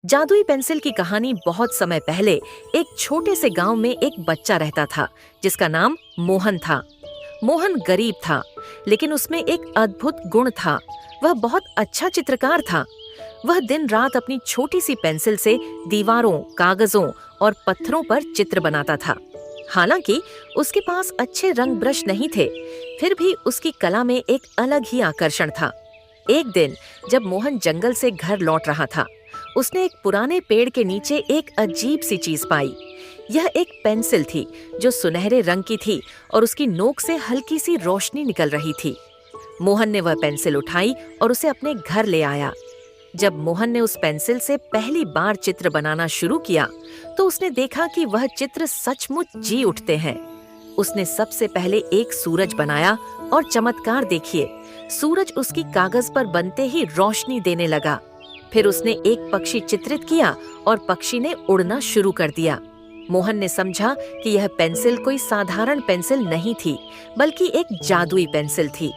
जादुई पेंसिल की कहानी बहुत समय पहले एक छोटे से गांव में एक बच्चा रहता था जिसका नाम मोहन था। मोहन गरीब था, लेकिन उसमें एक अद्भुत गुण था। वह बहुत अच्छा चित्रकार था। वह दिन रात अपनी छोटी सी पेंसिल से दीवारों, कागजों और पत्थरों पर चित्र बनाता था। हालांकि उसके पास अच्छे रंग ब्रश नहीं थे, फिर भी उसकी कला में एक अलग ही आकर्षण था। एक दिन जब मोहन जंगल से घर लौट रहा था, उसने एक पुराने पेड़ के नीचे एक अजीब सी चीज पाई। यह एक पेंसिल थी जो सुनहरे रंग की थी और उसकी नोक से हल्की सी रोशनी निकल रही थी। मोहन ने वह पेंसिल उठाई और उसे अपने घर ले आया। जब मोहन ने उस पेंसिल से पहली बार चित्र बनाना शुरू किया, तो उसने देखा कि वह चित्र सचमुच जी उठते हैं। उसने सबसे पहले एक सूरज बनाया और चमत्कार देखिए, सूरज उसकी कागज पर बनते ही रोशनी देने लगा। फिर उसने एक पक्षी चित्रित किया और पक्षी ने उड़ना शुरू कर दिया। मोहन ने समझा कि यह पेंसिल कोई साधारण पेंसिल नहीं थी, बल्कि एक जादुई पेंसिल थी।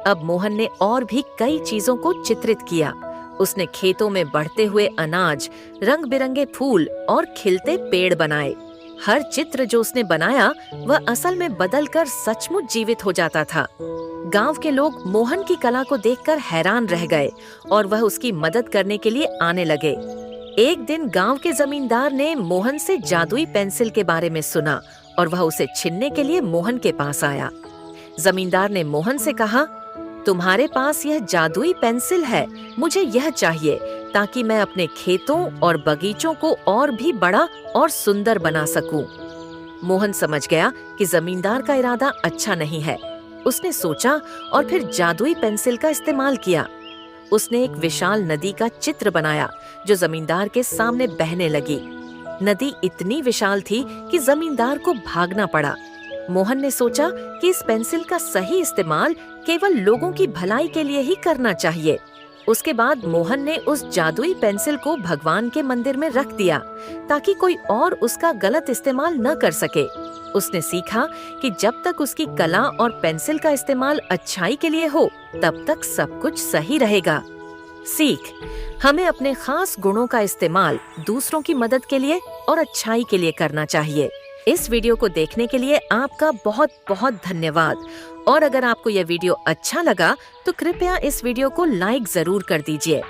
अब मोहन ने और भी कई चीजों को चित्रित किया। उसने खेतों में बढ़ते हुए अनाज, रंग बिरंगे फूल और खिलते पेड़ बनाए। हर चित्र जो उसने बनाया वह असल में बदलकर सचमुच जीवित हो जाता था। गांव के लोग मोहन की कला को देखकर हैरान रह गए और वह उसकी मदद करने के लिए आने लगे। एक दिन गांव के जमींदार ने मोहन से जादुई पेंसिल के बारे में सुना और वह उसे छीनने के लिए मोहन के पास आया। जमींदार ने मोहन से कहा, तुम्हारे पास यह जादुई पेंसिल है, मुझे यह चाहिए ताकि मैं अपने खेतों और बगीचों को और भी बड़ा और सुंदर बना सकूं। मोहन समझ गया कि जमींदार का इरादा अच्छा नहीं है। उसने सोचा और फिर जादुई पेंसिल का इस्तेमाल किया। उसने एक विशाल नदी का चित्र बनाया जो जमींदार के सामने बहने लगी। नदी इतनी विशाल थी कि जमींदार को भागना पड़ा। मोहन ने सोचा कि इस पेंसिल का सही इस्तेमाल केवल लोगों की भलाई के लिए ही करना चाहिए। उसके बाद मोहन ने उस जादुई पेंसिल को भगवान के मंदिर में रख दिया ताकि कोई और उसका गलत इस्तेमाल न कर सके। उसने सीखा कि जब तक उसकी कला और पेंसिल का इस्तेमाल अच्छाई के लिए हो, तब तक सब कुछ सही रहेगा। सीख: हमें अपने खास गुणों का इस्तेमाल दूसरों की मदद के लिए और अच्छाई के लिए करना चाहिए। इस वीडियो को देखने के लिए आपका बहुत बहुत धन्यवाद। और अगर आपको यह वीडियो अच्छा लगा तो कृपया इस वीडियो को लाइक जरूर कर दीजिए।